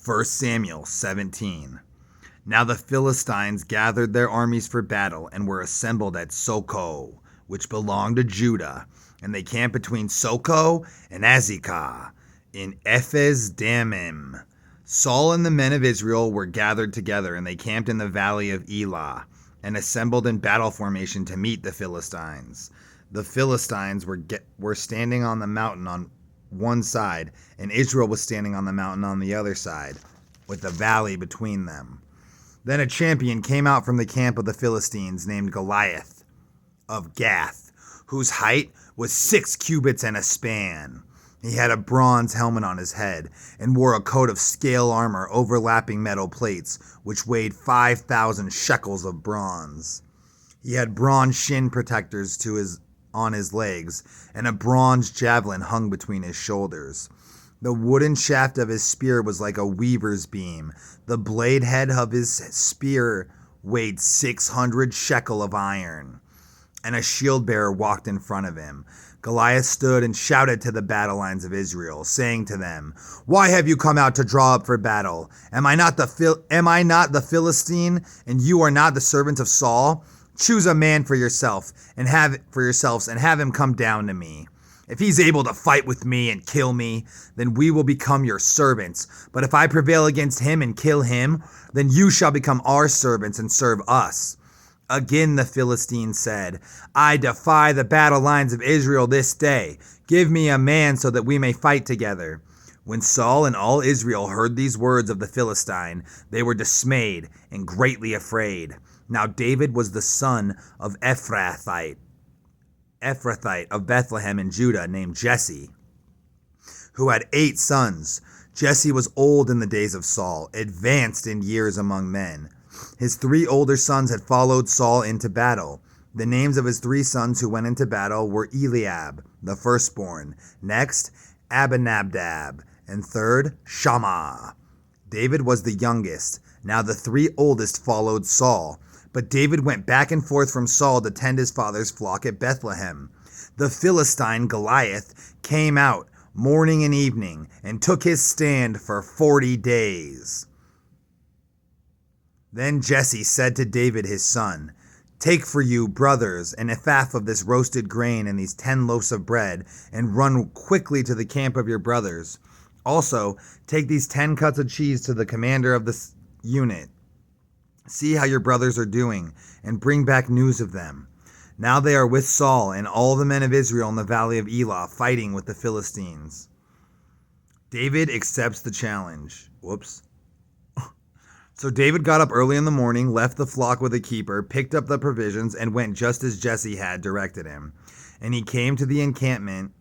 1 Samuel 17. Now the Philistines gathered their armies for battle and were assembled at Socoh, which belonged to Judah, and they camped between Socoh and Azekah in Ephes Dammim. Saul and the men of Israel were gathered together, and they camped in the valley of Elah, and assembled in battle formation to meet the Philistines. The Philistines were standing on the mountain on one side, and Israel was standing on the mountain on the other side, with the valley between them. Then a champion came out from the camp of the Philistines named Goliath of Gath, whose height was 6 cubits and a span. He had a bronze helmet on his head and wore a coat of scale armor overlapping metal plates, which weighed 5,000 shekels of bronze. He had bronze shin protectors on his legs, and a bronze javelin hung between his shoulders. The wooden shaft of his spear was like a weaver's beam. The blade head of his spear weighed 600 shekel of iron, and a shield bearer walked in front of him. Goliath stood and shouted to the battle lines of Israel, saying to them, "Why have you come out to draw up for battle? Am I not the Philistine, and you are not the servants of Saul? Choose a man for yourselves and have him come down to me. If he's able to fight with me and kill me, then we will become your servants. But if I prevail against him and kill him, then you shall become our servants and serve us." Again the Philistine said, "I defy the battle lines of Israel this day. Give me a man so that we may fight together." When Saul and all Israel heard these words of the Philistine, they were dismayed and greatly afraid. Now David was the son of Ephrathite of Bethlehem in Judah, named Jesse, who had 8 sons. Jesse was old in the days of Saul, advanced in years among men. His 3 older sons had followed Saul into battle. The names of his 3 sons who went into battle were Eliab, the firstborn, next Abinadab, and third Shammah. David was the youngest. Now the 3 oldest followed Saul. But David went back and forth from Saul to tend his father's flock at Bethlehem. The Philistine Goliath came out morning and evening and took his stand for 40 days. Then Jesse said to David his son, "Take for you, brothers, an ephah of this roasted grain and these 10 loaves of bread, and run quickly to the camp of your brothers. Also, take these 10 cuts of cheese to the commander of the unit. See how your brothers are doing, and bring back news of them." Now they are with Saul and all the men of Israel in the valley of Elah, fighting with the Philistines. David accepts the challenge. So David got up early in the morning, left the flock with a keeper, picked up the provisions, and went just as Jesse had directed him. And he came to the encampment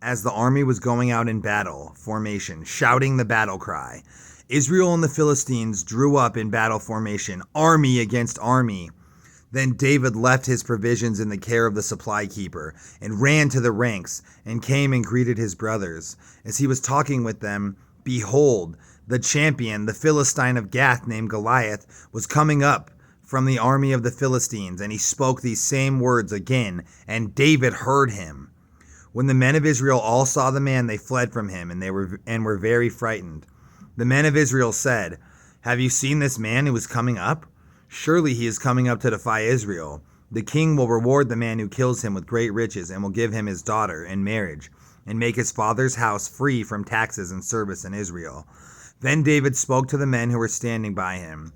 as the army was going out in battle formation, shouting the battle cry. Israel and the Philistines drew up in battle formation, army against army. Then David left his provisions in the care of the supply keeper and ran to the ranks and came and greeted his brothers. As he was talking with them, behold, the champion, the Philistine of Gath named Goliath, was coming up from the army of the Philistines, and he spoke these same words again, and David heard him. When the men of Israel all saw the man, they fled from him, and were very frightened. The men of Israel said, "Have you seen this man who is coming up? Surely he is coming up to defy Israel. The king will reward the man who kills him with great riches, and will give him his daughter in marriage, and make his father's house free from taxes and service in Israel." Then David spoke to the men who were standing by him.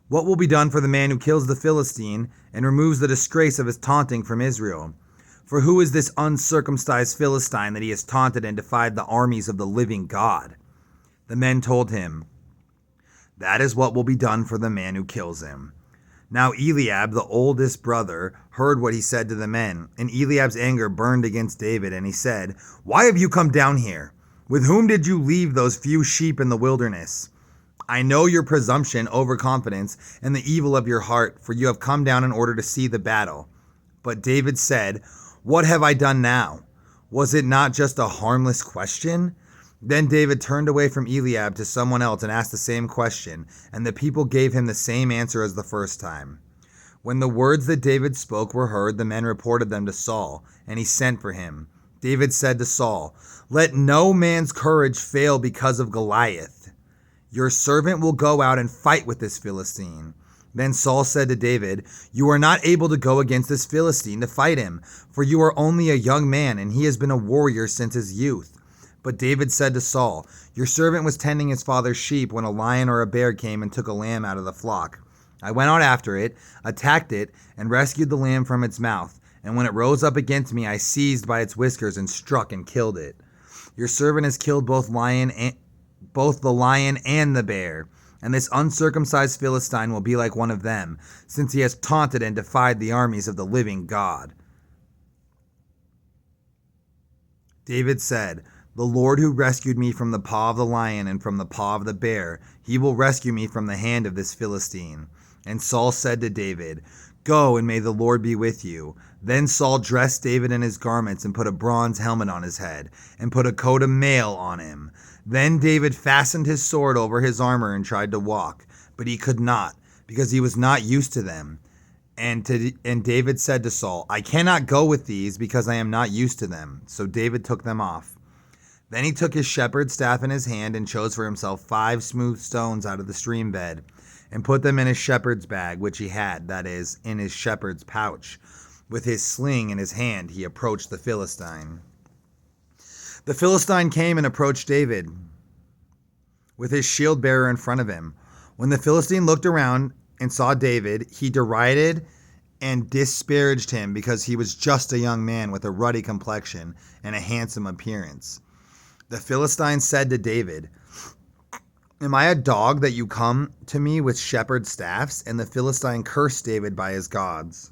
"What will be done for the man who kills the Philistine and removes the disgrace of his taunting from Israel? For who is this uncircumcised Philistine that he has taunted and defied the armies of the living God?" The men told him, "That is what will be done for the man who kills him." Now Eliab, the oldest brother, heard what he said to the men, and Eliab's anger burned against David, and he said, "Why have you come down here? With whom did you leave those few sheep in the wilderness? I know your presumption, overconfidence, and the evil of your heart, for you have come down in order to see the battle." But David said, "What have I done now? Was it not just a harmless question?" Then David turned away from Eliab to someone else and asked the same question, and the people gave him the same answer as the first time. When the words that David spoke were heard, the men reported them to Saul, and he sent for him. David said to Saul, "Let no man's courage fail because of Goliath. Your servant will go out and fight with this Philistine." Then Saul said to David, "You are not able to go against this Philistine to fight him, for you are only a young man, and he has been a warrior since his youth." But David said to Saul, "Your servant was tending his father's sheep when a lion or a bear came and took a lamb out of the flock. I went out after it, attacked it, and rescued the lamb from its mouth. And when it rose up against me, I seized by its whiskers and struck and killed it. Your servant has killed both the lion and the bear. And this uncircumcised Philistine will be like one of them, since he has taunted and defied the armies of the living God." David said, "The Lord who rescued me from the paw of the lion and from the paw of the bear, he will rescue me from the hand of this Philistine." And Saul said to David, "Go, and may the Lord be with you." Then Saul dressed David in his garments and put a bronze helmet on his head and put a coat of mail on him. Then David fastened his sword over his armor and tried to walk, but he could not, because he was not used to them. And David said to Saul, "I cannot go with these because I am not used to them." So David took them off. Then he took his shepherd's staff in his hand and chose for himself 5 smooth stones out of the stream bed and put them in his shepherd's bag, which he had, that is, in his shepherd's pouch. With his sling in his hand, he approached the Philistine. The Philistine came and approached David with his shield bearer in front of him. When the Philistine looked around and saw David, he derided and disparaged him because he was just a young man with a ruddy complexion and a handsome appearance. The Philistine said to David, "Am I a dog that you come to me with shepherd's staffs?" And the Philistine cursed David by his gods.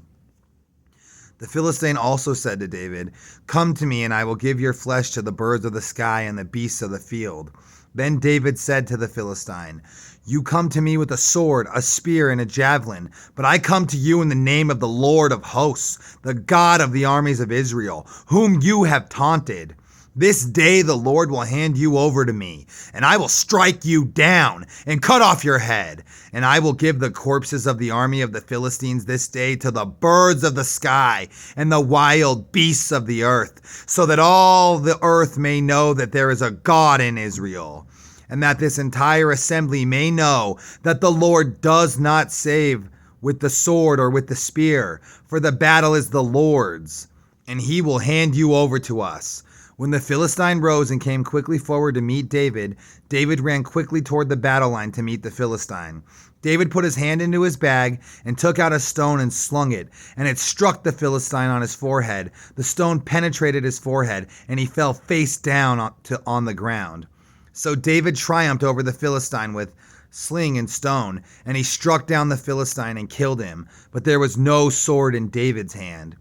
The Philistine also said to David, "Come to me, and I will give your flesh to the birds of the sky and the beasts of the field." Then David said to the Philistine, "You come to me with a sword, a spear, and a javelin, but I come to you in the name of the Lord of hosts, the God of the armies of Israel, whom you have taunted. This day the Lord will hand you over to me, and I will strike you down and cut off your head. And I will give the corpses of the army of the Philistines this day to the birds of the sky and the wild beasts of the earth, so that all the earth may know that there is a God in Israel, and that this entire assembly may know that the Lord does not save with the sword or with the spear, for the battle is the Lord's, and he will hand you over to us." When the Philistine rose and came quickly forward to meet David, David ran quickly toward the battle line to meet the Philistine. David put his hand into his bag and took out a stone and slung it, and it struck the Philistine on his forehead. The stone penetrated his forehead, and he fell face down on the ground. So David triumphed over the Philistine with sling and stone, and he struck down the Philistine and killed him, but there was no sword in David's hand.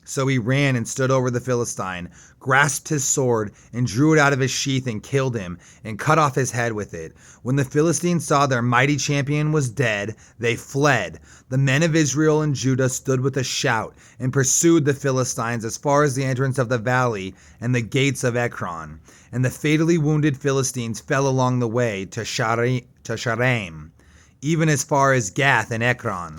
So he ran and stood over the Philistine, grasped his sword, and drew it out of his sheath and killed him, and cut off his head with it. When the Philistines saw their mighty champion was dead, they fled. The men of Israel and Judah stood with a shout and pursued the Philistines as far as the entrance of the valley and the gates of Ekron. And the fatally wounded Philistines fell along the way to Shaaraim, even as far as Gath and Ekron.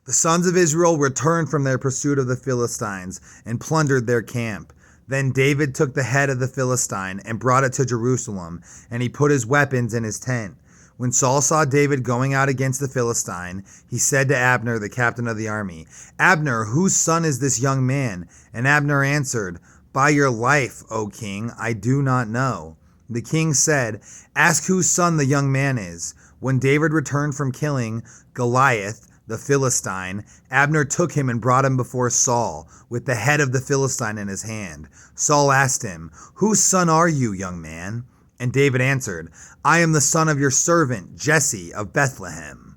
The sons of Israel returned from their pursuit of the Philistines and plundered their camp. Then David took the head of the Philistine and brought it to Jerusalem, and he put his weapons in his tent. When Saul saw David going out against the Philistine, he said to Abner, the captain of the army, "Abner, whose son is this young man?" And Abner answered, "By your life, O king, I do not know." The king said, "Ask whose son the young man is." When David returned from killing Goliath, the Philistine, Abner took him and brought him before Saul, with the head of the Philistine in his hand. Saul asked him, "Whose son are you, young man?" And David answered, "I am the son of your servant Jesse of Bethlehem."